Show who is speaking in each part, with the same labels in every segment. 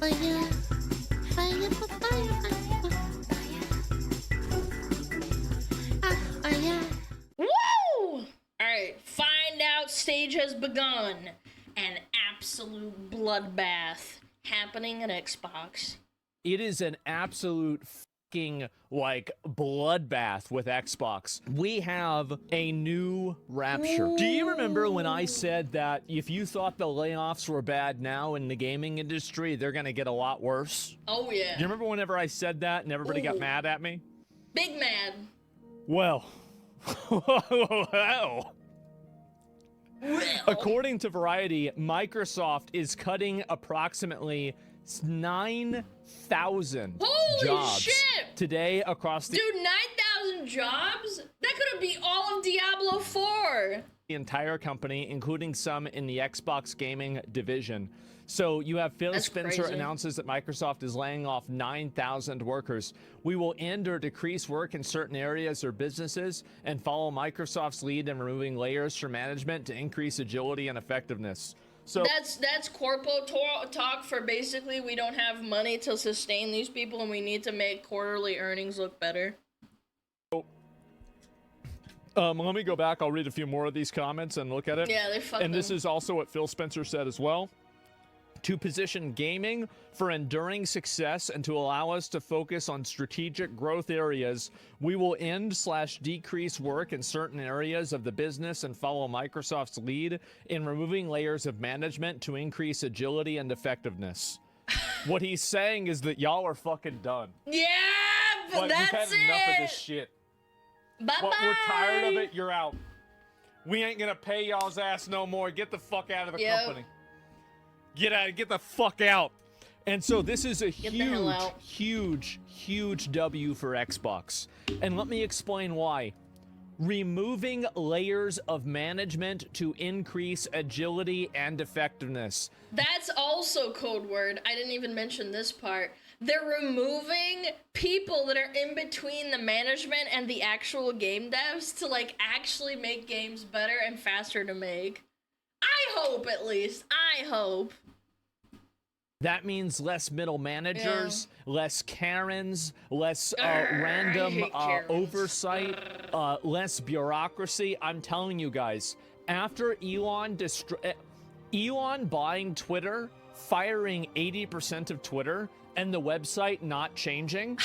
Speaker 1: fire, fire, fire, fire.
Speaker 2: Woo! Alright, find out stage has begun. An absolute bloodbath happening at Xbox.
Speaker 3: It is an absolute fucking, like, bloodbath with Xbox. We have a new rapture. Do you remember when I said that if you thought the layoffs were bad now in the gaming industry, they're gonna get a lot worse?
Speaker 2: Oh, yeah.
Speaker 3: Do you remember whenever I said that and everybody got mad at me?
Speaker 2: Big mad.
Speaker 3: Well, well. According to Variety, Microsoft is cutting approximately 9,000 jobs
Speaker 2: shit!
Speaker 3: today across the
Speaker 2: Dude, 9,000 jobs? That could be all of Diablo 4.
Speaker 3: entire company, including some in the Xbox gaming division. So you have Phil Spencer
Speaker 2: crazy.
Speaker 3: announces that Microsoft is laying off 9,000 workers. We will end or decrease work in certain areas or businesses and follow Microsoft's lead in removing layers from management to increase agility and effectiveness. So
Speaker 2: That's corpo talk for basically we don't have money to sustain these people and we need to make quarterly earnings look better.
Speaker 3: let me go back. I'll read a few more of these comments and look at it.
Speaker 2: Yeah, they fucked
Speaker 3: And this
Speaker 2: them.
Speaker 3: is also what Phil Spencer said as well. To position gaming for enduring success and to allow us to focus on strategic growth areas, we will end/decrease work in certain areas of the business and follow Microsoft's lead in removing layers of management to increase agility and effectiveness. What he's saying is that y'all are fucking done.
Speaker 2: Yeah, but
Speaker 3: Like,
Speaker 2: that's
Speaker 3: we've had enough of this shit.
Speaker 2: Bye-bye.
Speaker 3: But we're tired of it. You're out. We ain't gonna pay y'all's ass no more. Get the fuck out of the company. Get the fuck out. And so this is a
Speaker 2: the hell out.
Speaker 3: huge W for Xbox. And let me explain why. Removing layers of management to increase agility and effectiveness.
Speaker 2: That's also code word. I didn't even mention this part. They're removing people that are in between the management and the actual game devs to like actually make games better and faster to make. I hope, at least. I hope.
Speaker 3: That means less middle managers, less Karens, less
Speaker 2: I
Speaker 3: random
Speaker 2: hate Karens.
Speaker 3: oversight, less bureaucracy. I'm telling you guys, after Elon buying Twitter, firing 80% of Twitter, and the website not changing,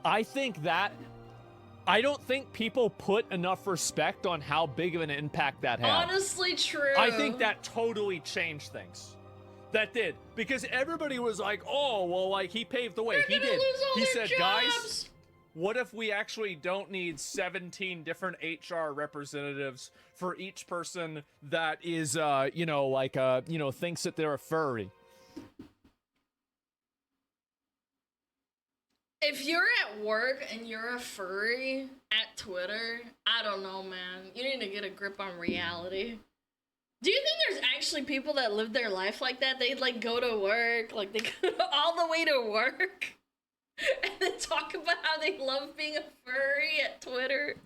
Speaker 3: I don't think people put enough respect on how big of an impact that had.
Speaker 2: Honestly true.
Speaker 3: I think that totally changed things. That did. Because everybody was like, oh, well, like, he paved the way.
Speaker 2: They're
Speaker 3: He
Speaker 2: gonna
Speaker 3: did.
Speaker 2: lose all
Speaker 3: He
Speaker 2: their
Speaker 3: said, guys,
Speaker 2: jobs.
Speaker 3: what if we actually don't need 17 different HR representatives for each person that is, thinks that they're a furry?
Speaker 2: If you're at work and you're a furry at Twitter, I don't know, man. You need to get a grip on reality. Do you think there's actually people that live their life like that? They'd like go to work, like they go all the way to work, and then talk about how they love being a furry at Twitter.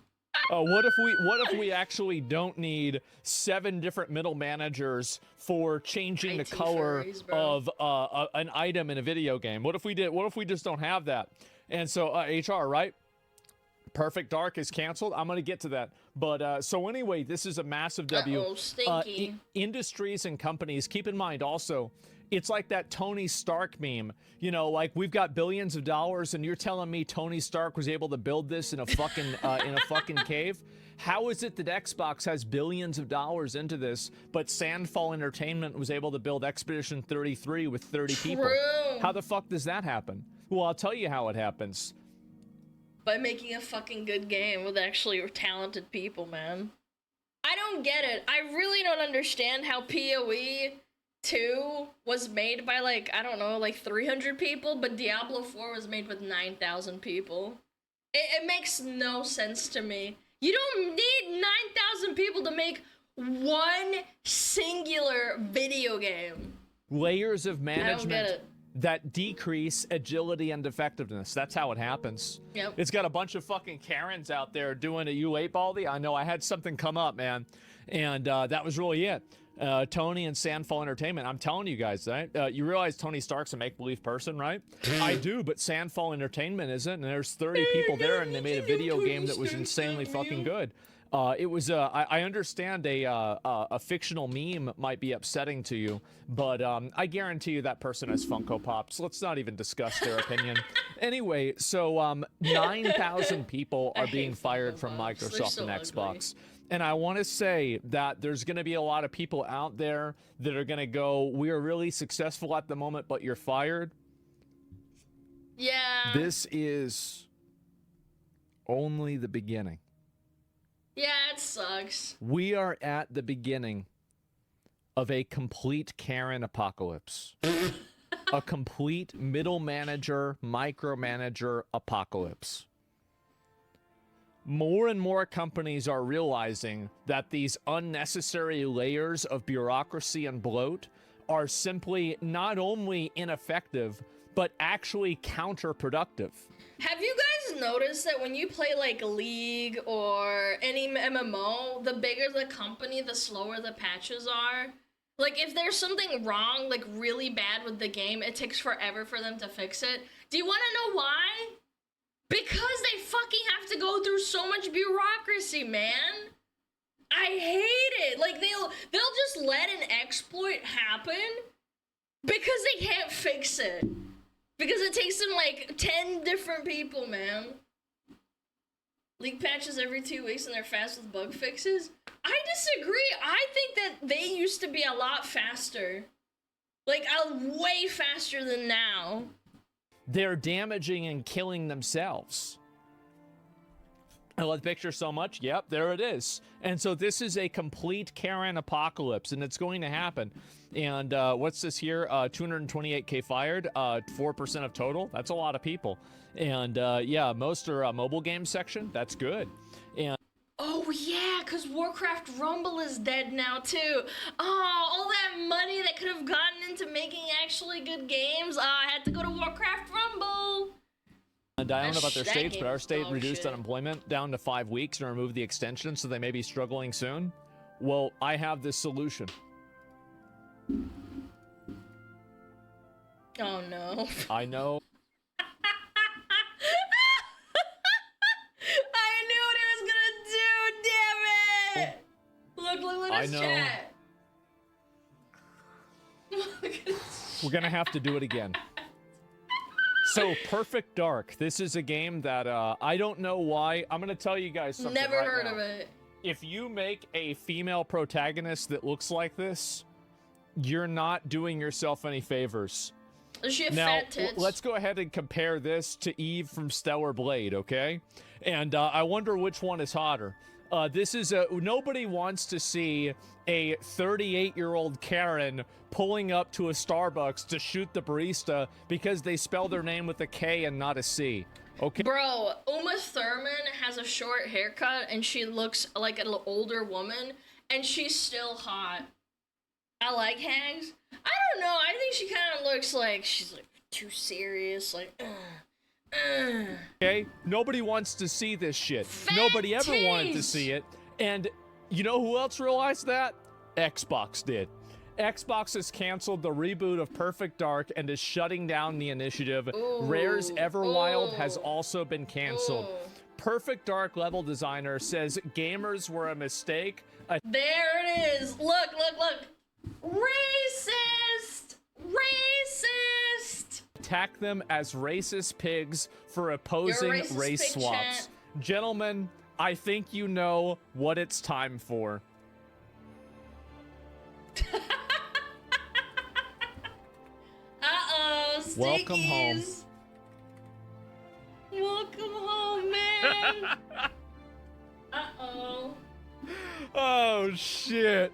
Speaker 3: What if we actually don't need 7 different middle managers for changing the
Speaker 2: IT
Speaker 3: color
Speaker 2: furries, bro.
Speaker 3: of an item in a video game? What if we just don't have that? And so HR, right? Perfect Dark is canceled. I'm going to get to that. But so anyway, this is a massive W.
Speaker 2: Uh-oh, stinky.
Speaker 3: Industries and companies, keep in mind also, it's like that Tony Stark meme. You know, like we've got billions of dollars and you're telling me Tony Stark was able to build this in a fucking cave? How is it that Xbox has billions of dollars into this, but Sandfall Entertainment was able to build Expedition 33 with 30 people? How the fuck does that happen? Well, I'll tell you how it happens.
Speaker 2: By making a fucking good game with actually talented people, man. I don't get it. I really don't understand how PoE 2 was made by like, I don't know, like 300 people, but Diablo 4 was made with 9,000 people. It makes no sense to me. You don't need 9,000 people to make one singular video game.
Speaker 3: Layers of
Speaker 2: I don't get
Speaker 3: management
Speaker 2: it.
Speaker 3: that decrease agility and effectiveness. That's how it happens.
Speaker 2: Yep.
Speaker 3: It's got a bunch of fucking Karens out there doing a U8 Baldy. I know I had something come up, man. And that was really it. Tony and Sandfall Entertainment. I'm telling you guys, right? You realize Tony Stark's a make-believe person, right? I do, but Sandfall Entertainment isn't, and there's 30 people there, and they made a video game that was insanely fucking good. It was, I understand a fictional meme might be upsetting to you, but I guarantee you that person has Funko Pops. Let's not even discuss their opinion. Anyway, so 9,000 people are being fired from Microsoft and Xbox. And I want to say that there's going to be a lot of people out there that are going to go, we are really successful at the moment, but you're fired.
Speaker 2: Yeah.
Speaker 3: This is only the beginning.
Speaker 2: Yeah, it sucks.
Speaker 3: We are at the beginning of a complete Karen apocalypse. A complete middle manager, micromanager apocalypse. More and more companies are realizing that these unnecessary layers of bureaucracy and bloat are simply not only ineffective, but actually counterproductive.
Speaker 2: Have you guys noticed that when you play like League or any MMO, the bigger the company, the slower the patches are? Like, if there's something wrong, like really bad with the game, it takes forever for them to fix it. Do you want to know why? Because they fucking have to go through so much bureaucracy, man. I hate it. Like, they'll just let an exploit happen because they can't fix it. Because it takes them like 10 different people, man. League patches every 2 weeks and they're fast with bug fixes? I disagree. I think that they used to be a lot faster. Like, way faster than now.
Speaker 3: They're damaging and killing themselves. I love the picture so much. Yep, there it is. And so this is a complete Karen apocalypse, and it's going to happen. And what's this here? 228K fired, 4% of total. That's a lot of people. And yeah, most are mobile game section. That's good. And
Speaker 2: oh yeah, because Warcraft Rumble is dead now too. Oh, all that money that could have gotten into making actually good games. I had to go to Warcraft Rumble.
Speaker 3: And I don't know about their states, but our state reduced
Speaker 2: shit.
Speaker 3: unemployment down to 5 weeks and removed the extension, so they may be struggling soon. Well, I have this solution.
Speaker 2: Oh no.
Speaker 3: I know.
Speaker 2: I knew what he was gonna do, damn it! Look at his chat. Look at his
Speaker 3: We're gonna have to do it again. So, Perfect Dark. This is a game that I don't know why. I'm gonna tell you guys something.
Speaker 2: Never
Speaker 3: right
Speaker 2: heard
Speaker 3: now.
Speaker 2: of it.
Speaker 3: If you make a female protagonist that looks like this, you're not doing yourself any favors.
Speaker 2: Does she have
Speaker 3: Now,
Speaker 2: fat tits?
Speaker 3: let's go ahead and compare this to Eve from Stellar Blade, okay? And I wonder which one is hotter. This is nobody wants to see a 38-year-old Karen pulling up to a Starbucks to shoot the barista because they spell their name with a K and not a C. Okay.
Speaker 2: Bro, Uma Thurman has a short haircut and she looks like an older woman and she's still hot. I like hags. I don't know, I think she kind of looks like she's like too serious, like
Speaker 3: Okay? Nobody wants to see this shit.
Speaker 2: Fat
Speaker 3: Nobody ever wanted to
Speaker 2: tees.
Speaker 3: see it. And you know who else realized that? Xbox did. Xbox has canceled the reboot of Perfect Dark and is shutting down the initiative.
Speaker 2: Ooh,
Speaker 3: Rare's Everwild
Speaker 2: ooh,
Speaker 3: has also been canceled.
Speaker 2: ooh.
Speaker 3: Perfect Dark level designer says gamers were a mistake.
Speaker 2: There it is. Look. Racist! Racist!
Speaker 3: Attack them as racist pigs for opposing
Speaker 2: You're a racist
Speaker 3: race
Speaker 2: pig,
Speaker 3: swaps.
Speaker 2: chat.
Speaker 3: Gentlemen, I think you know what it's time for.
Speaker 2: Uh-oh, stickies.
Speaker 3: Welcome home.
Speaker 2: Welcome home, man. Uh-oh.
Speaker 3: Oh, shit.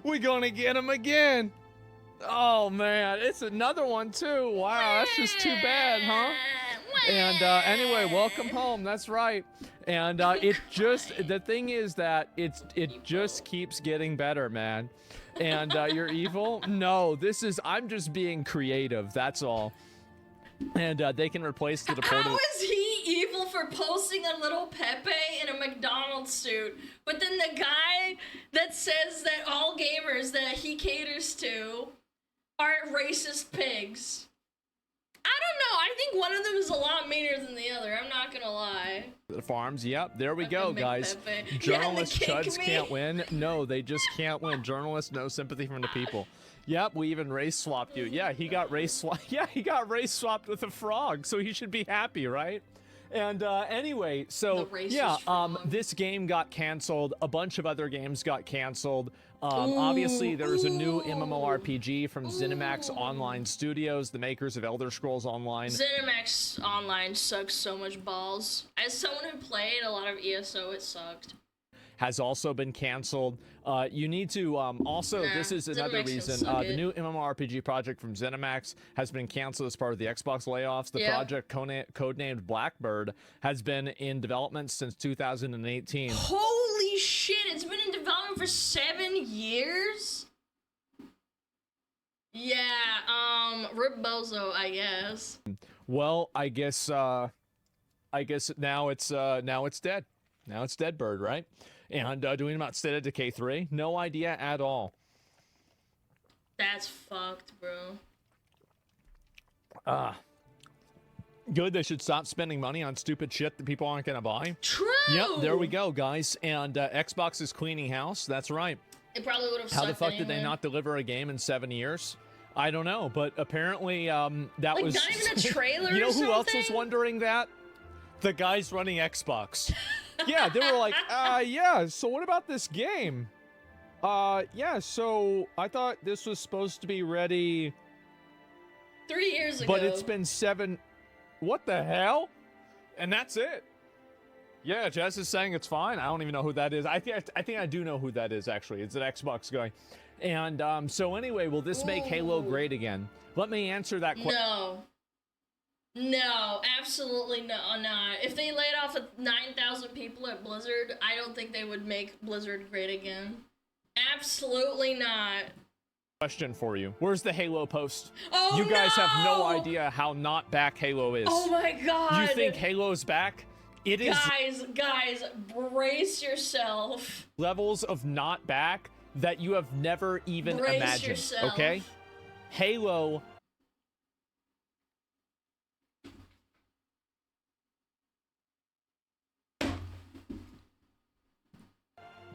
Speaker 3: We gonna get him again. Oh, man. It's another one, too. Wow, that's just too bad, huh? And anyway, welcome home. That's right. And it just, the thing is that it just keeps getting better, man. And you're evil? No, I'm just being creative. That's all. And they can replace the deported.
Speaker 2: How is he evil for posting a little Pepe in a McDonald's suit, but then the guy that says that all gamers that he caters to are racist pigs. I don't know. I think one of them is a lot meaner than the other. I'm not gonna lie.
Speaker 3: The farms, yep, there we go, guys.
Speaker 2: Pepe.
Speaker 3: Journalists,
Speaker 2: Yeah,
Speaker 3: chuds can't win. No, they just can't win. Journalists, no sympathy from the people. Yep, we even race swapped you. Yeah, he got race swapped. Yeah, he got race swapped with a frog, so he should be happy, right? And anyway, so yeah, this game got canceled. A bunch of other games got canceled. Obviously, there's a new MMORPG from ZeniMax Online Studios, the makers of Elder Scrolls Online.
Speaker 2: ZeniMax Online sucks so much balls. As someone who played a lot of ESO, it sucked.
Speaker 3: Has also been canceled. You need to also, this is another reason, the new MMORPG project from ZeniMax has been canceled as part of the Xbox layoffs. The project, codenamed Blackbird, has been in development since 2018.
Speaker 2: Holy shit, it's been in development for 7 years? Yeah, rip Bozo, I guess.
Speaker 3: Well, I guess now it's dead. Now it's dead bird, right? And doing about State of Decay 3, no idea at all.
Speaker 2: That's fucked, bro.
Speaker 3: Good, they should stop spending money on stupid shit that people aren't gonna buy.
Speaker 2: True!
Speaker 3: Yep, there we go, guys. And Xbox is cleaning house, that's right.
Speaker 2: It probably would have sucked.
Speaker 3: How the fuck
Speaker 2: anyway.
Speaker 3: did they not deliver a game in 7 years? I don't know, but apparently that
Speaker 2: like,
Speaker 3: was...
Speaker 2: not even a trailer
Speaker 3: You know
Speaker 2: or
Speaker 3: who else
Speaker 2: something?
Speaker 3: was wondering that? The guys running Xbox. Yeah, they were like, yeah, so what about this game? Yeah, so I thought this was supposed to be ready
Speaker 2: 3 years ago.
Speaker 3: but it's been 7... What the hell? And that's it. Yeah, Jess is saying it's fine. I don't even know who that is. I think I do know who that is, actually. It's an Xbox guy. And so anyway, will this make Halo great again? Let me answer that question.
Speaker 2: No, absolutely not. If they laid off 9,000 people at Blizzard, I don't think they would make Blizzard great again. Absolutely not.
Speaker 3: Question for you. Where's the Halo post?
Speaker 2: Oh,
Speaker 3: you guys
Speaker 2: no!
Speaker 3: have no idea how not back Halo is.
Speaker 2: Oh my god.
Speaker 3: You think Halo's back? It is
Speaker 2: Guys, brace yourself.
Speaker 3: levels of not back that you have never even
Speaker 2: Brace
Speaker 3: imagined.
Speaker 2: yourself.
Speaker 3: Okay? Halo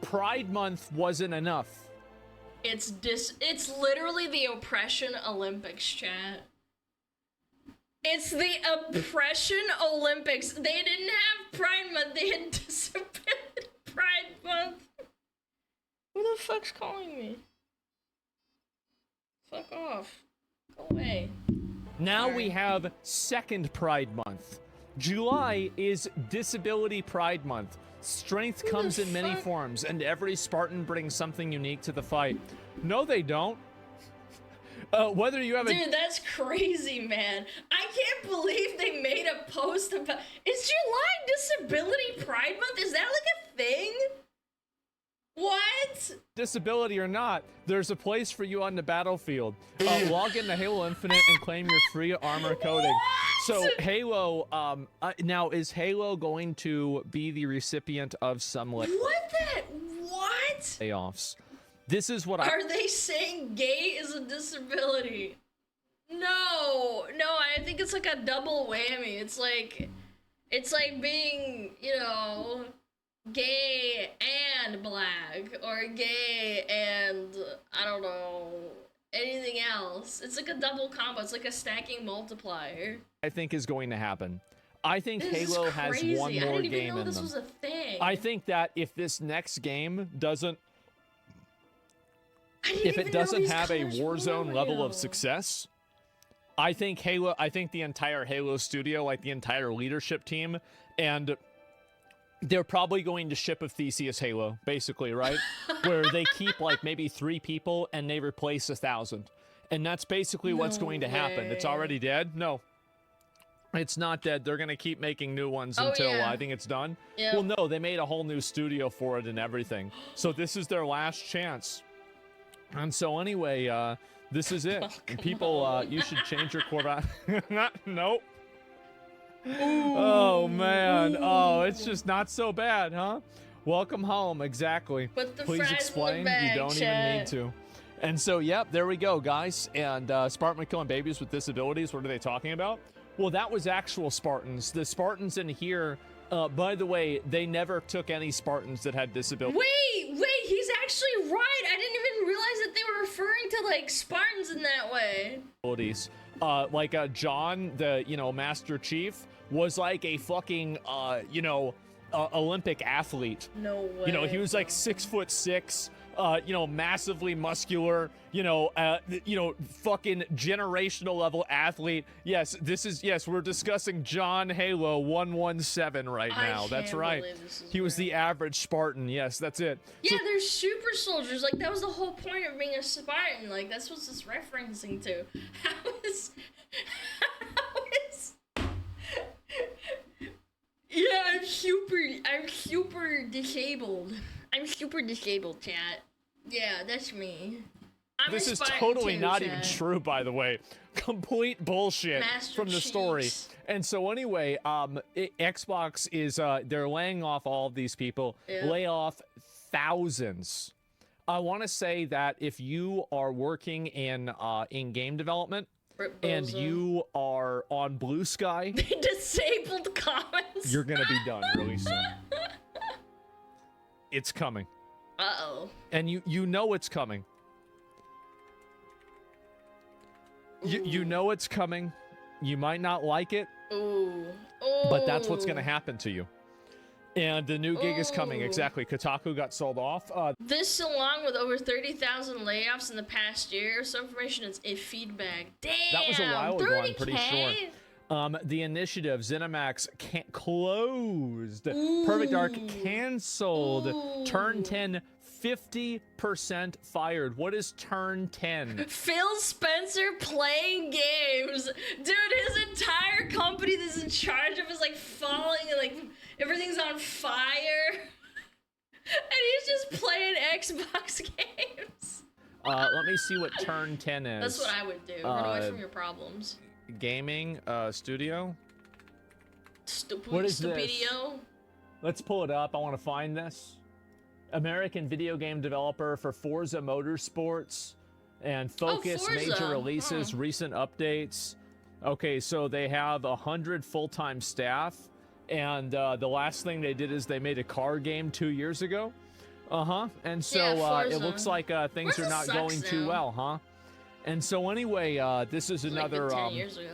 Speaker 3: Pride Month wasn't enough.
Speaker 2: It's literally the oppression Olympics, chat. It's the oppression Olympics. They didn't have Pride Month, they had Disability Pride Month. Who the fuck's calling me? Fuck off. Go away.
Speaker 3: Now we have second Pride Month. July is Disability Pride Month. Strength comes in many forms, and every Spartan brings something unique to the fight. No, they don't. Whether you have a...
Speaker 2: Dude, that's crazy, man. I can't believe they made a post about... Is July Disability Pride Month? Is that like a thing? What?
Speaker 3: Disability or not, there's a place for you on the battlefield. Log into Halo Infinite and claim your free armor coating. So Halo, now is Halo going to be the recipient of some
Speaker 2: What?
Speaker 3: layoffs? This is what
Speaker 2: Are they saying gay is a disability? No, I think it's like a double whammy. It's like being, you know, gay and black, or gay and, I don't know, anything else. It's like a double combo. It's like a stacking multiplier.
Speaker 3: I think is going to happen. I think
Speaker 2: This
Speaker 3: Halo
Speaker 2: is
Speaker 3: has
Speaker 2: crazy.
Speaker 3: one more
Speaker 2: I didn't even
Speaker 3: game
Speaker 2: know
Speaker 3: in
Speaker 2: this
Speaker 3: them.
Speaker 2: was a thing.
Speaker 3: I think that if this next game doesn't,
Speaker 2: if
Speaker 3: it doesn't have a Warzone level of success, I think the entire Halo studio, like the entire leadership team, and they're probably going to ship a Theseus Halo, basically, right? Where they keep like maybe 3 people and they replace 1,000. And that's basically what's going to happen. It's already dead? No. It's not dead. They're going to keep making new ones until I think it's done.
Speaker 2: Yeah.
Speaker 3: Well, no, they made a whole new studio for it and everything. So this is their last chance. And so anyway, this is it. And people, you should change your Corvette. Nope. Oh man. Oh, it's just not so bad, huh? Welcome home. Exactly.
Speaker 2: Put the
Speaker 3: Please
Speaker 2: fries in the
Speaker 3: explain.
Speaker 2: bag,
Speaker 3: You don't even
Speaker 2: chat.
Speaker 3: need to. And so, yep, there we go, guys. And Spartan killing babies with disabilities. What are they talking about? Well, that was actual Spartans. The Spartans in here, by the way, they never took any Spartans that had disabilities.
Speaker 2: Wait, he's actually right. I didn't even realize that they were referring to like Spartans in that way.
Speaker 3: Like John, the Master Chief, was like a fucking Olympic athlete.
Speaker 2: No way.
Speaker 3: He was like 6'6", massively muscular, fucking generational level athlete. Yes, we're discussing John Halo 117 right now. That's right. He was the average Spartan. Yes, that's it.
Speaker 2: Yeah, they're super soldiers. Like, that was the whole point of being a Spartan. Like, that's what it's referencing to. How is... Yeah, I'm super disabled. I'm super disabled, chat. Yeah, that's me.
Speaker 3: This is totally not even true, by the way. Complete bullshit from the story. And so anyway, Xbox is they're laying off all of these people.
Speaker 2: Yeah.
Speaker 3: Lay off thousands. I want to say that if you are working in game development and you are on Blue Sky,
Speaker 2: disabled comments.
Speaker 3: you're gonna be done really soon. It's coming.
Speaker 2: Uh-oh.
Speaker 3: And you know it's coming. You know it's coming. You might not like it.
Speaker 2: Ooh.
Speaker 3: But that's what's going to happen to you. And the new gig is coming. Exactly. Kotaku got sold off.
Speaker 2: This, along with over 30,000 layoffs in the past year, some information is a feedback. Damn.
Speaker 3: That was a while ago, I'm pretty
Speaker 2: 30K?
Speaker 3: sure. The initiative, ZeniMax, closed. Perfect Dark canceled. Turn 10, 50% fired. What is Turn 10?
Speaker 2: Phil Spencer playing games. Dude, his entire company that's in charge of is like falling and like everything's on fire. And he's just playing Xbox games.
Speaker 3: Let me see what Turn 10 is.
Speaker 2: That's what I would do. Run away from your problems.
Speaker 3: Gaming studio.
Speaker 2: Stupid.
Speaker 3: What is this?
Speaker 2: Stupidio.
Speaker 3: Let's pull it up. I want to find this. American video game developer for Forza Motorsports and Focus,
Speaker 2: Forza.
Speaker 3: major releases, recent updates. Okay, so they have 100 full-time staff, and the last thing they did is they made a car game 2 years ago. And so it looks like things
Speaker 2: Forza
Speaker 3: are not
Speaker 2: sucks
Speaker 3: going too
Speaker 2: now.
Speaker 3: well, huh? And so anyway, this is another
Speaker 2: Like 10 years ago.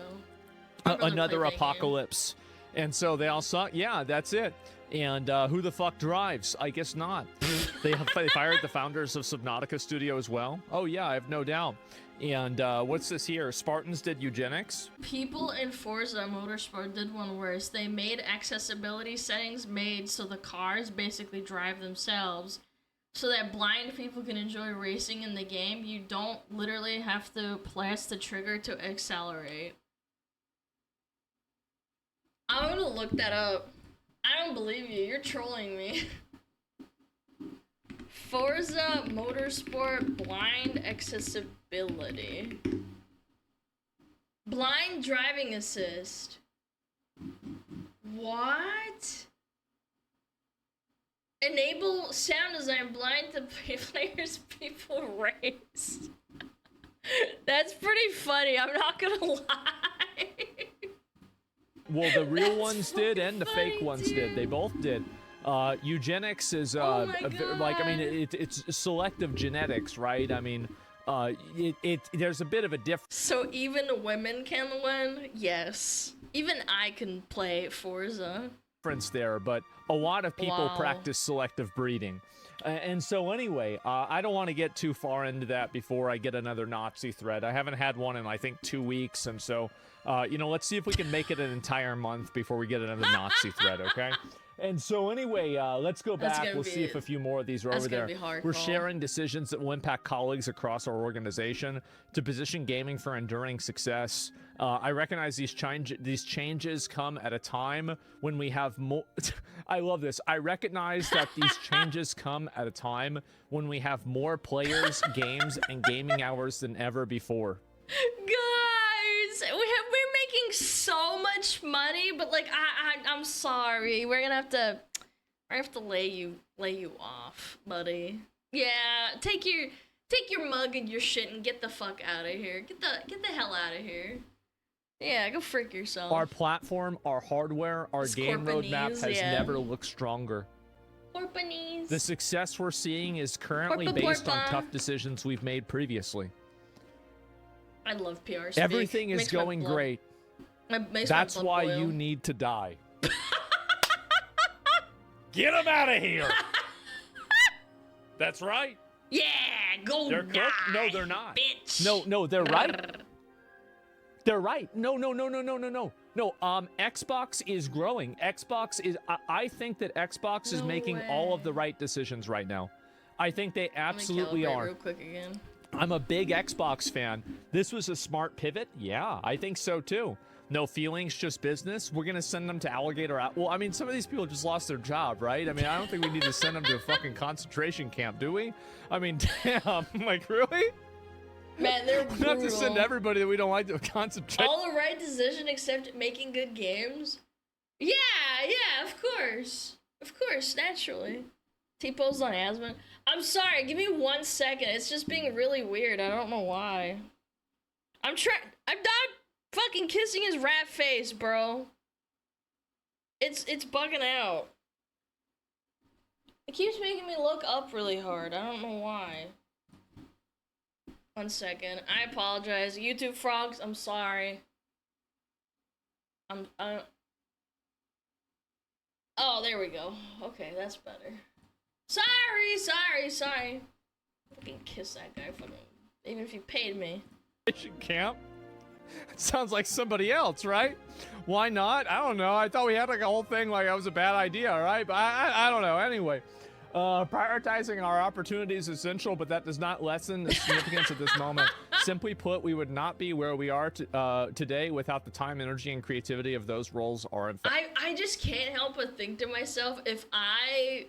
Speaker 2: I remember
Speaker 3: another
Speaker 2: playing that game.
Speaker 3: apocalypse. And so they all saw, yeah, that's it. And who the fuck drives? I guess not. They fired the founders of Subnautica Studio as well. Oh yeah, I have no doubt. And what's this here? Spartans did eugenics.
Speaker 2: People in Forza Motorsport did one worse. They made accessibility settings made so the cars basically drive themselves, so that blind people can enjoy racing in the game. You don't literally have to press the trigger to accelerate. I'm gonna look that up. I don't believe you. You're trolling me. Forza Motorsport blind accessibility. Blind driving assist. What? Enable sound design blind to players people race. That's pretty funny, I'm not gonna lie.
Speaker 3: Well, the real
Speaker 2: That's
Speaker 3: ones did and the
Speaker 2: funny,
Speaker 3: fake ones
Speaker 2: dude.
Speaker 3: did. They both did. Eugenics is
Speaker 2: Oh my
Speaker 3: like, I mean,
Speaker 2: God.
Speaker 3: it's selective genetics, right? I mean, there's a bit of a difference.
Speaker 2: So even women can win? Yes. Even I can play Forza.
Speaker 3: There, but a lot of people
Speaker 2: Wow.
Speaker 3: practice selective breeding. And so anyway, I don't want to get too far into that before I get another Nazi thread. I haven't had one in, I think, 2 weeks, and so, let's see if we can make it an entire month before we get another Nazi thread, okay? And so anyway, let's go
Speaker 2: That's
Speaker 3: back.
Speaker 2: gonna
Speaker 3: We'll
Speaker 2: be-
Speaker 3: see if a few more of these are
Speaker 2: that's
Speaker 3: over
Speaker 2: gonna
Speaker 3: there.
Speaker 2: be hard,
Speaker 3: We're
Speaker 2: Paul.
Speaker 3: sharing decisions that will impact colleagues across our organization to position gaming for enduring success. I recognize these changes come at a time when we have more. I love this. I recognize that these changes come at a time when we have more players, games, and gaming hours than ever before.
Speaker 2: Guys, we're making so much money, but like I'm sorry. We're gonna have to lay you off, buddy. Yeah, take your mug and your shit and get the fuck out of here. Get the hell out of here. Yeah, go frick yourself.
Speaker 3: Our platform, our hardware, our game roadmap has never looked stronger.
Speaker 2: Corpanese.
Speaker 3: The success we're seeing is currently based on tough decisions we've made previously.
Speaker 2: I love PR speak.
Speaker 3: Everything is going great. That's why you need to die. Get them out of here. That's right.
Speaker 2: Yeah, go
Speaker 3: They're
Speaker 2: die.
Speaker 3: cooked? No, they're not.
Speaker 2: Bitch.
Speaker 3: No, they're right. They're right. No. Xbox is growing. I think that Xbox is making all of the right decisions right now. I think they absolutely are.
Speaker 2: Real quick again.
Speaker 3: I'm a big Xbox fan. This was a smart pivot. Yeah, I think so too. No feelings, just business. We're gonna send them to Alligator. Well, I mean, some of these people just lost their job, right? I mean, I don't think we need to send them to a fucking concentration camp, do we? I mean, damn, like, really?
Speaker 2: Man, they're brutal.
Speaker 3: We have to send everybody that we don't like to concentrate.
Speaker 2: All the right decision except making good games. Yeah, of course. Of course, naturally. T-pose on asthma. I'm sorry, give me 1 second. It's just being really weird. I don't know why. I'm not fucking kissing his rat face, bro. It's bugging out. It keeps making me look up really hard. I don't know why. 1 second. I apologize. YouTube frogs, I'm sorry. Oh, there we go. Okay, that's better. Sorry. Fucking kiss that guy, fucking. Even if you paid me.
Speaker 3: Camp? It sounds like somebody else, right? Why not? I don't know. I thought we had like a whole thing like that was a bad idea, right? But I don't know. Anyway, prioritizing our opportunities is essential, but that does not lessen the significance of this moment. Simply put, we would not be where we are today without the time, energy, and creativity of those roles are in fact.
Speaker 2: I just can't help but think to myself, if I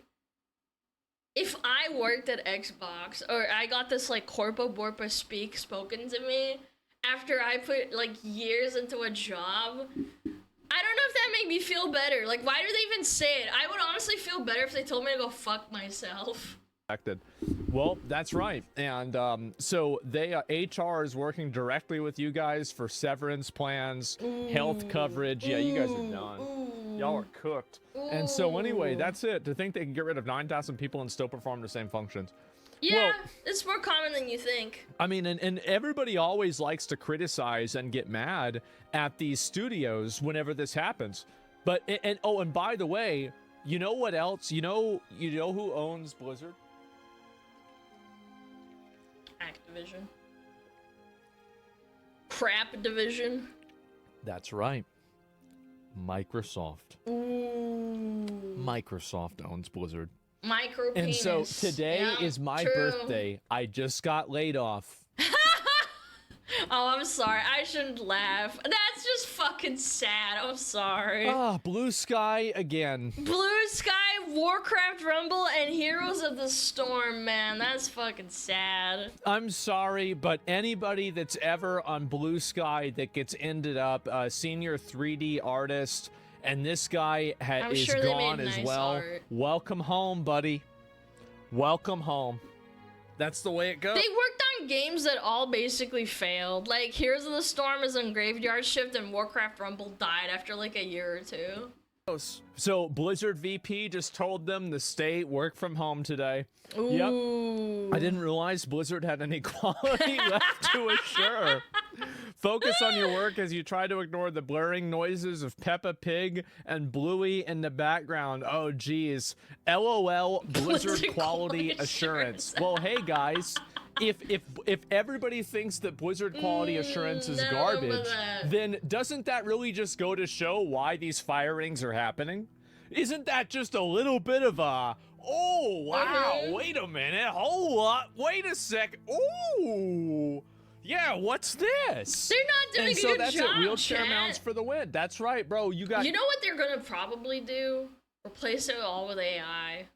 Speaker 2: worked at Xbox, or I got this like Corpo Borpa speak spoken to me after I put like years into a job, I don't know if that made me feel better. Like, why do they even say it? I would honestly feel better if they told me to go fuck myself.
Speaker 3: Well, that's right. And so HR is working directly with you guys for severance plans, health coverage. Yeah, you guys are done. Y'all are cooked. And so anyway, that's it. To think they can get rid of 9,000 people and still perform the same functions.
Speaker 2: Yeah,
Speaker 3: well,
Speaker 2: it's more common than you think.
Speaker 3: I mean, and everybody always likes to criticize and get mad at these studios whenever this happens. But, and by the way, you know what else? You know who owns Blizzard?
Speaker 2: Activision. Crap division.
Speaker 3: That's right. Microsoft.
Speaker 2: Ooh.
Speaker 3: Microsoft owns Blizzard.
Speaker 2: Micro
Speaker 3: And
Speaker 2: penis.
Speaker 3: so today is my birthday. I just got laid off.
Speaker 2: Oh, I'm sorry. I shouldn't laugh. That's just fucking sad. I'm sorry.
Speaker 3: Ah, Blue Sky again.
Speaker 2: Blue Sky, Warcraft Rumble, and Heroes of the Storm, man. That's fucking sad.
Speaker 3: I'm sorry, but anybody that's ever on Blue Sky that gets ended up a senior 3D artist, and this guy is
Speaker 2: sure
Speaker 3: gone
Speaker 2: nice
Speaker 3: as well.
Speaker 2: art.
Speaker 3: Welcome home, buddy. Welcome home. That's the way it goes.
Speaker 2: They worked on games that all basically failed. Like, Heroes of the Storm is on Graveyard Shift, and Warcraft Rumble died after like a year or two.
Speaker 3: So Blizzard VP just told them to stay work from home today.
Speaker 2: Ooh.
Speaker 3: Yep. I didn't realize Blizzard had any quality left to assure. Focus on your work as you try to ignore the blurring noises of Peppa Pig and Bluey in the background. Oh, geez. LOL, Blizzard quality assurance. Well, hey, guys. If everybody thinks that Blizzard quality assurance is garbage, then doesn't that really just go to show why these firings are happening? Isn't that just a little bit of a, oh, wow, wait a minute, hold up, wait a sec, ooh, yeah, what's this?
Speaker 2: They're not doing a good job,
Speaker 3: And so that's it, wheelchair mounts for the win. That's right, bro, you got...
Speaker 2: You know what they're gonna probably do? Replace it all with AI.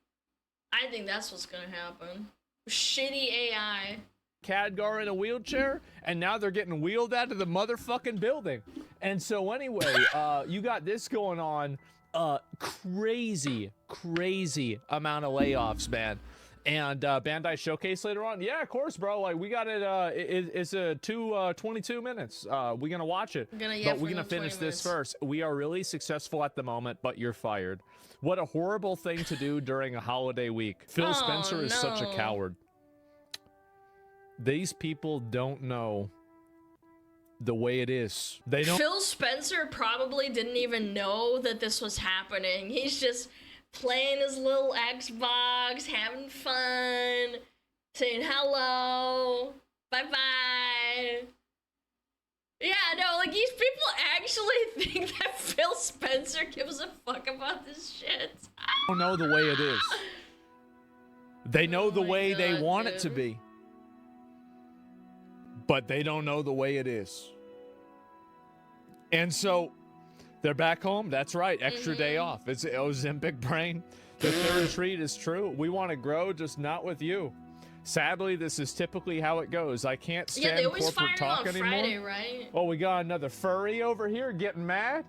Speaker 2: I think that's what's gonna happen. Shitty AI.
Speaker 3: Khadgar in a wheelchair, and now they're getting wheeled out of the motherfucking building. And so anyway, you got this going on, crazy amount of layoffs, man. And Bandai Showcase later on, yeah, of course, bro. Like we got it. It's a 22 minutes. We're gonna watch it, but we're gonna finish this first. We are really successful at the moment, but you're fired. What a horrible thing to do during a holiday week. Phil Spencer is such a coward. These people don't know the way it is. They don't.
Speaker 2: Phil Spencer probably didn't even know that this was happening. He's just playing his little Xbox, having fun, saying hello, bye-bye. Yeah, no, like, these people actually think that Phil Spencer gives a fuck about this shit.
Speaker 3: Don't know the way it is. They know the way they want it to be. But they don't know the way it is. And so they're back home. That's right. Extra day off. It's Ozempic brain. The third treat is true. We want to grow, just not with you. Sadly, this is typically how it goes. I can't stand corporate talk anymore.
Speaker 2: Friday, right?
Speaker 3: Oh, we got another furry over here getting mad.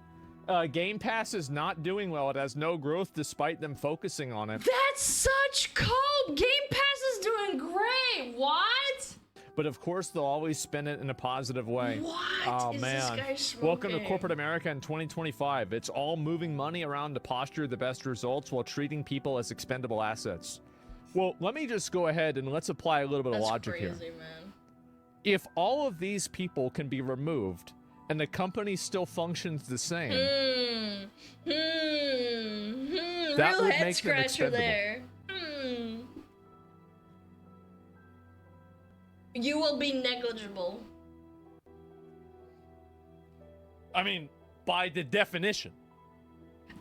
Speaker 3: Game Pass is not doing well. It has no growth despite them focusing on it.
Speaker 2: That's such cope. Game Pass is doing great. What?
Speaker 3: But of course, they'll always spin it in a positive way.
Speaker 2: What
Speaker 3: oh,
Speaker 2: is
Speaker 3: man.
Speaker 2: this guy smoking?
Speaker 3: Welcome to corporate America in 2025. It's all moving money around to posture the best results while treating people as expendable assets. Well, let me just go ahead and let's apply a little bit of logic here.
Speaker 2: Man.
Speaker 3: If all of these people can be removed and the company still functions the same, that
Speaker 2: Real
Speaker 3: would
Speaker 2: head
Speaker 3: make them expendable.
Speaker 2: there. You will be negligible.
Speaker 3: I mean, by the definition.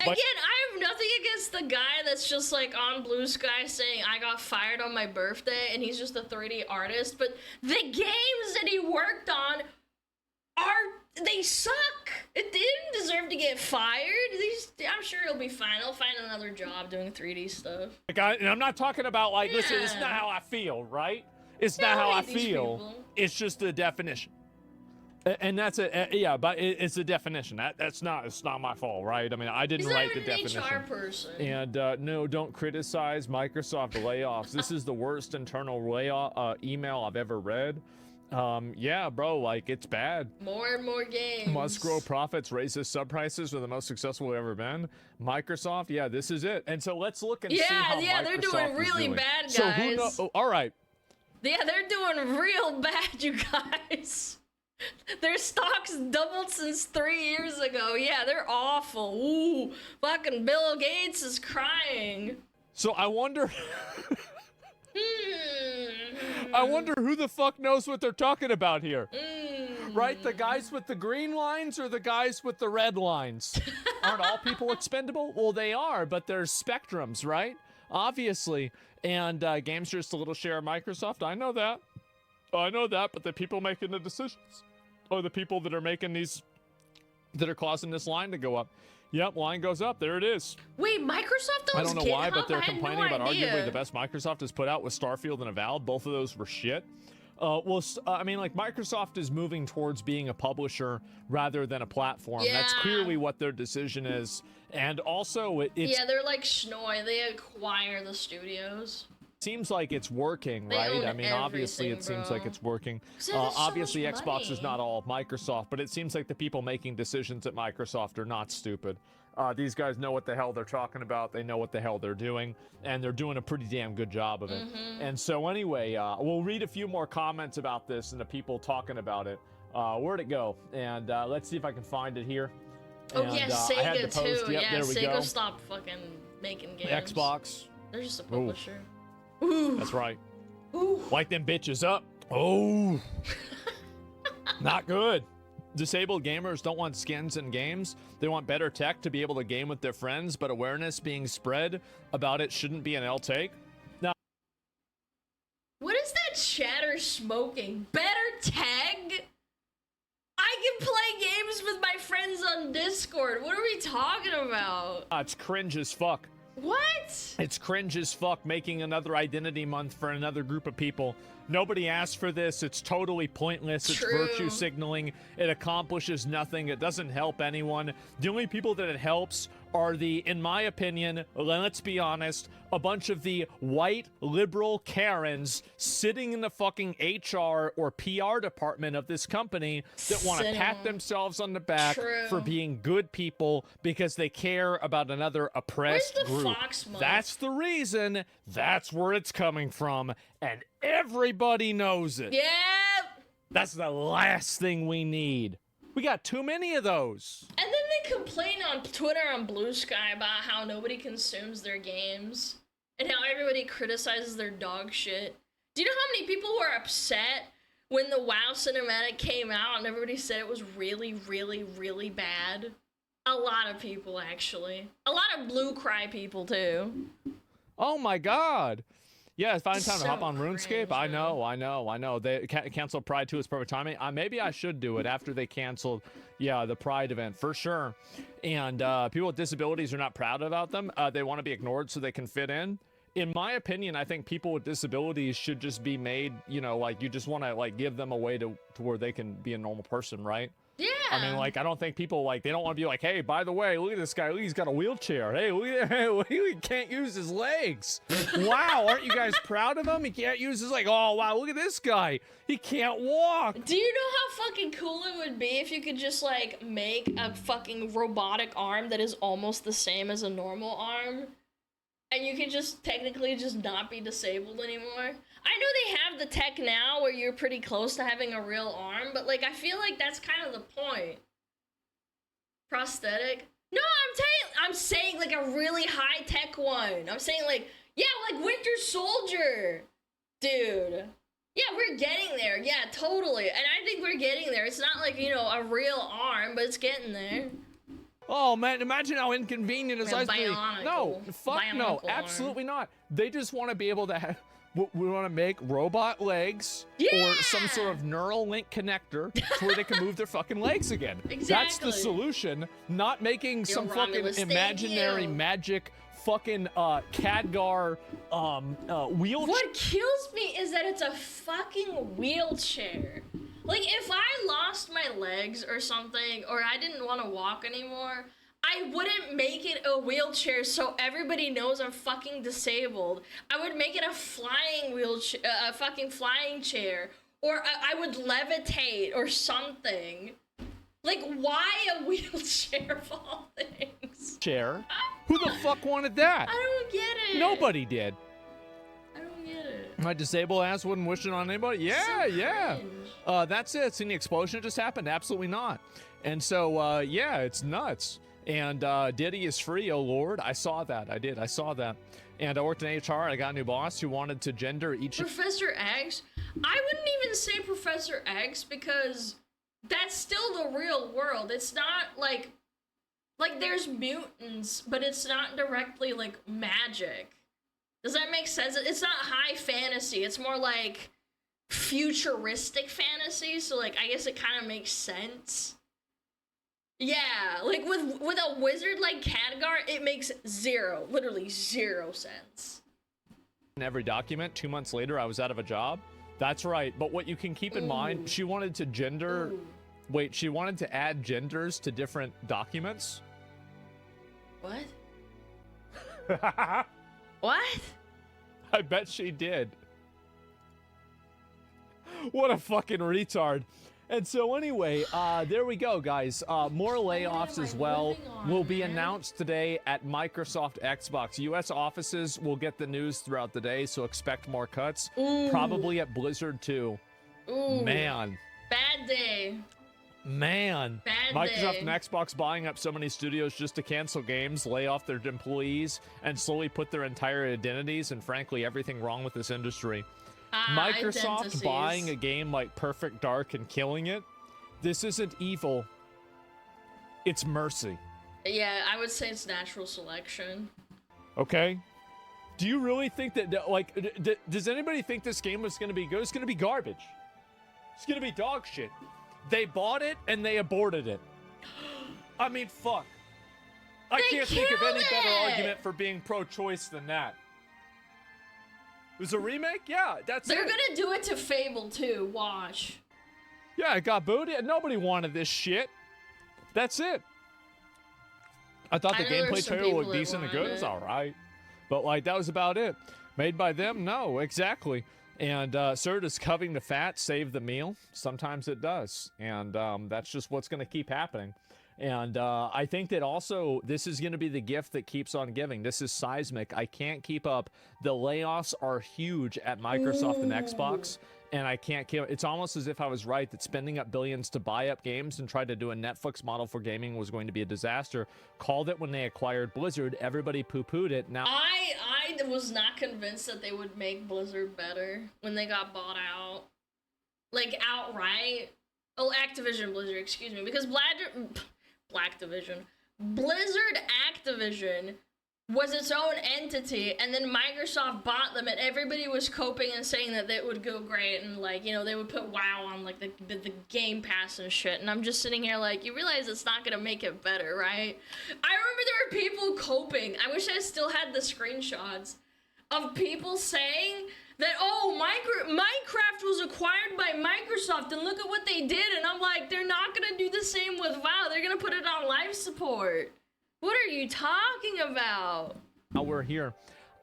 Speaker 2: Again, I have nothing against the guy that's just like on Blue Sky saying I got fired on my birthday and he's just a 3D artist, but the games that he worked on they suck. It didn't deserve to get fired. I'm sure he'll be fine. He'll find another job doing 3D stuff.
Speaker 3: And I'm not talking about like, listen, it's not how I feel, right? It's not how I feel.
Speaker 2: People.
Speaker 3: It's just the definition. And that's yeah, but it's a definition. It's not my fault, right? I mean, I didn't write the definition.
Speaker 2: He's not even an HR person.
Speaker 3: And no, don't criticize Microsoft layoffs. This is the worst internal layoff email I've ever read. Yeah, bro, like it's bad.
Speaker 2: More and more games.
Speaker 3: Must grow profits, raises sub prices, are the most successful we've ever been. Microsoft, yeah, this is it. And so let's look and see how Microsoft
Speaker 2: they're doing really bad, guys.
Speaker 3: So who knows? Oh, all right.
Speaker 2: Yeah, they're doing real bad, you guys. Their stocks doubled since 3 years ago. Yeah, they're awful. Ooh, fucking Bill Gates is crying.
Speaker 3: So I wonder... I wonder who the fuck knows what they're talking about here. Right? The guys with the green lines or the guys with the red lines? Aren't all people expendable? Well, they are, but there's spectrums, right? Obviously. And games just a little share of Microsoft. I know that. But the people making the decisions are the people that are making these, that are causing this line to go up. Yep, line goes up. There it is.
Speaker 2: Wait, Microsoft owns
Speaker 3: I don't know why, but they're complaining about
Speaker 2: idea.
Speaker 3: arguably the best Microsoft has put out with Starfield and Avowed. Both of those were shit. I mean, like, Microsoft is moving towards being a publisher rather than a platform.
Speaker 2: Yeah.
Speaker 3: That's clearly what their decision is. And also, it's...
Speaker 2: Yeah, they're like Schnoy. They acquire the studios.
Speaker 3: Seems like it's working,
Speaker 2: They
Speaker 3: right?
Speaker 2: own
Speaker 3: I mean, obviously it seems like it's working. Obviously Xbox is not all of Microsoft, but it seems like the people making decisions at Microsoft are not stupid. These guys know what the hell they're talking about. They know what the hell they're doing, and they're doing a pretty damn good job of it. And so anyway, we'll read a few more comments about this and the people talking about it. Where'd it go? And let's see if I can find it here.
Speaker 2: Oh
Speaker 3: and,
Speaker 2: yeah,
Speaker 3: I had
Speaker 2: Sega
Speaker 3: the post.
Speaker 2: too.
Speaker 3: Yep,
Speaker 2: Yeah,
Speaker 3: there we
Speaker 2: Sega
Speaker 3: go.
Speaker 2: stopped fucking making games.
Speaker 3: Xbox.
Speaker 2: They're just a publisher.
Speaker 3: Ooh. That's right.
Speaker 2: Ooh.
Speaker 3: Light them bitches up. Oh. Not good. Disabled gamers don't want skins in games. They want better tech to be able to game with their friends, but awareness being spread about it shouldn't be an L take. Now,
Speaker 2: what is that chatter smoking? Better tag? I can play games with my friends on Discord. What are we talking about?
Speaker 3: it's cringe as fuck.
Speaker 2: What?
Speaker 3: It's cringe as fuck making another identity month for another group of people. Nobody asked for this. It's totally pointless. It's
Speaker 2: True.
Speaker 3: virtue signaling. It accomplishes nothing. It doesn't help anyone. The only people that it helps are in my opinion, let's be honest, a bunch of the white liberal Karens sitting in the fucking HR or PR department of this company that want to pat themselves on the back for being good people because they care about another oppressed
Speaker 2: Where's the
Speaker 3: group.
Speaker 2: Fox month?
Speaker 3: That's the reason. That's where it's coming from. And everybody knows it.
Speaker 2: Yep.
Speaker 3: That's the last thing we need. We got too many of those.
Speaker 2: And then they complain on Twitter on Blue Sky about how nobody consumes their games and how everybody criticizes their dog shit. Do you know how many people were upset when the WoW cinematic came out and everybody said it was really, really, really bad? A lot of people, actually. A lot of Blue Cry people, too.
Speaker 3: Oh my god. Yeah, it's finally time to
Speaker 2: So
Speaker 3: hop on RuneScape.
Speaker 2: cringe,
Speaker 3: I know. They canceled Pride 2 is perfect timing. Maybe I should do it after they canceled, the Pride event, for sure. And people with disabilities are not proud about them. They want to be ignored so they can fit in. In my opinion, I think people with disabilities should just be made, you just want to, give them a way to where they can be a normal person, right?
Speaker 2: Yeah.
Speaker 3: I mean, I don't think people, they don't want to be like, hey, by the way, look at this guy. Look, he's got a wheelchair. Hey, look at that. He can't use his legs. Wow, aren't you guys proud of him? He can't use his leg. Oh, wow, look at this guy. He can't walk.
Speaker 2: Do you know how fucking cool it would be if you could just, make a fucking robotic arm that is almost the same as a normal arm? And you can just technically just not be disabled anymore? I know they have the tech now where you're pretty close to having a real arm, but I feel like that's kind of the point. Prosthetic? No, I'm saying a really high tech one. I'm saying Winter Soldier. Dude. Yeah, we're getting there. Yeah, totally. And I think we're getting there. It's not a real arm, but it's getting there.
Speaker 3: Oh man, imagine how inconvenient it's like. No, fuck no,
Speaker 2: Bionicle
Speaker 3: absolutely not. They just want to be able to have. We want to make robot legs or some sort of neural link connector to where they can move their fucking legs again.
Speaker 2: Exactly.
Speaker 3: That's the solution, not making some fucking imaginary magic fucking Khadgar wheelchair.
Speaker 2: What kills me is that it's a fucking wheelchair. If I lost my legs or something, or I didn't want to walk anymore, I wouldn't make it a wheelchair so everybody knows I'm fucking disabled. I would make it a flying wheelchair, a fucking flying chair, or I would levitate or something. Why a wheelchair of all things?
Speaker 3: Chair? Who the fuck wanted that?
Speaker 2: I don't get it.
Speaker 3: Nobody did.
Speaker 2: I don't get it.
Speaker 3: My disabled ass wouldn't wish it on anybody? Yeah,
Speaker 2: So
Speaker 3: yeah.
Speaker 2: cringe.
Speaker 3: That's it. See the explosion that just happened? Absolutely not. And so, it's nuts. And Diddy is free, oh Lord. I saw that. I saw that. And I worked in HR. I got a new boss who wanted to gender each...
Speaker 2: Professor X? I wouldn't even say Professor X because that's still the real world. It's not like there's mutants, but it's not directly magic. Does that make sense? It's not high fantasy. It's more futuristic fantasy. So I guess it kind of makes sense. Yeah, with a wizard like Khadgar, it makes literally zero sense.
Speaker 3: In every document, 2 months later, I was out of a job. That's right. But what you can keep in mind, she wanted to gender... Wait, she wanted to add genders to different documents?
Speaker 2: What? What?
Speaker 3: I bet she did. What a fucking retard. And so anyway, there we go, guys. More layoffs as well will be announced today at Microsoft Xbox. U.S. offices will get the news throughout the day, so expect more cuts. Probably at Blizzard too. Man.
Speaker 2: Bad day.
Speaker 3: Man.
Speaker 2: Bad
Speaker 3: Microsoft
Speaker 2: day.
Speaker 3: and Xbox buying up so many studios just to cancel games, lay off their employees, and slowly put their entire identities and frankly everything wrong with this industry. Microsoft
Speaker 2: Identities.
Speaker 3: buying a game like Perfect Dark and killing it. This isn't evil. It's mercy.
Speaker 2: Yeah, I would say it's natural selection.
Speaker 3: Okay? Do you really think that, does anybody think this game was going to be good? It's going to be garbage. It's going to be dog shit. They bought it and they aborted it. I mean, fuck. I can't think of any better
Speaker 2: it!
Speaker 3: argument for being pro-choice than that. It was a remake? Yeah, that's
Speaker 2: They're
Speaker 3: it.
Speaker 2: gonna do it to Fable too, watch.
Speaker 3: Yeah, it got booted. Nobody wanted this shit. That's it. I thought the
Speaker 2: I know there's
Speaker 3: gameplay
Speaker 2: some
Speaker 3: trailer
Speaker 2: people
Speaker 3: looked
Speaker 2: that
Speaker 3: decent and
Speaker 2: wanted
Speaker 3: good. It was
Speaker 2: it.
Speaker 3: alright. But, like, that was about it. Made by them? No, exactly. And, sir, does covering the fat save the meal? Sometimes it does. And that's just what's going to keep happening. And I think that also this is going to be the gift that keeps on giving. This is seismic. I can't keep up. The layoffs are huge at Microsoft and Xbox. And I can't keep. It's almost as if I was right that spending up billions to buy up games and try to do a Netflix model for gaming was going to be a disaster. Called it when they acquired Blizzard. Everybody poo-pooed it. Now
Speaker 2: I was not convinced that they would make Blizzard better when they got bought out. Like, outright. Oh, Activision Blizzard, excuse me. Because Blizzard Activision was its own entity, and then Microsoft bought them, and everybody was coping and saying that it would go great, and, like, you know, they would put WoW on, like, the Game Pass and shit, and I'm just sitting here like, you realize it's not gonna make it better, right? I remember there were people coping. I wish I still had the screenshots of people saying that, oh, Minecraft was acquired by Microsoft, and look at what they did, and I'm like, they're not gonna do the same with WoW, they're gonna put it on life support. What are you talking about?
Speaker 3: Now we're here.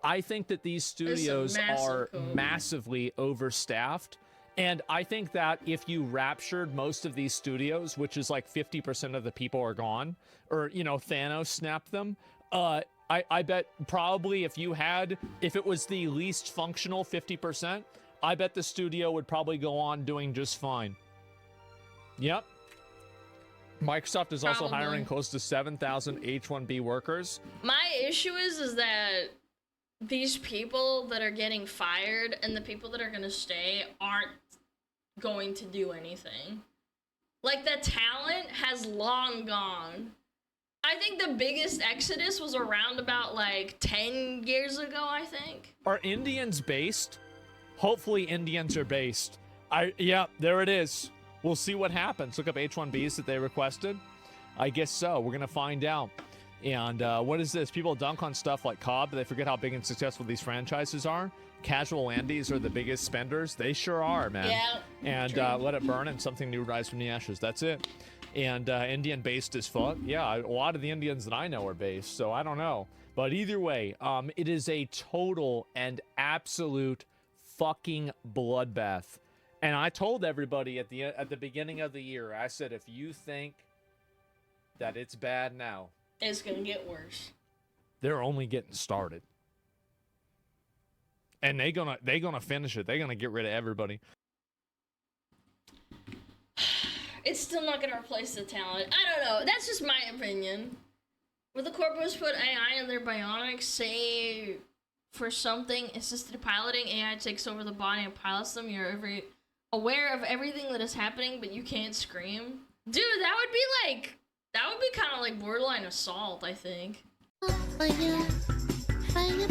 Speaker 3: I think that these studios are massively overstaffed. And I think that if you raptured most of these studios, which is like 50% of the people are gone, or, you know, Thanos snapped them, I bet probably if it was the least functional 50%, I bet the studio would probably go on doing just fine. Yep. Microsoft is also hiring close to 7,000 H-1B workers.
Speaker 2: My issue is that these people that are getting fired and the people that are gonna stay aren't going to do anything. Like, the talent has long gone. I think the biggest exodus was around about, like, 10 years ago, I think.
Speaker 3: Are Indians based? Hopefully Indians are based. Yeah, there it is. We'll see what happens. Look up H-1Bs that they requested. I guess so. We're going to find out. And what is this? People dunk on stuff like COD, but they forget how big and successful these franchises are. Casual Andes are the biggest spenders. They sure are, man.
Speaker 2: Yeah.
Speaker 3: And let it burn and something new rise from the ashes. That's it. And Indian based as fuck. Yeah, a lot of the Indians that I know are based, so I don't know. But either way, it is a total and absolute fucking bloodbath. And I told everybody at the beginning of the year, I said, if you think that it's bad now,
Speaker 2: it's gonna get worse.
Speaker 3: They're only getting started. And they gonna finish it. They're gonna get rid of everybody.
Speaker 2: It's still not gonna replace the talent. I don't know. That's just my opinion. Would the corporates put AI in their bionics, say for something assisted piloting, AI takes over the body and pilots them, you're aware of everything that is happening, but you can't scream? Dude, that would be kind of like borderline assault, I think.
Speaker 1: Fire, fire,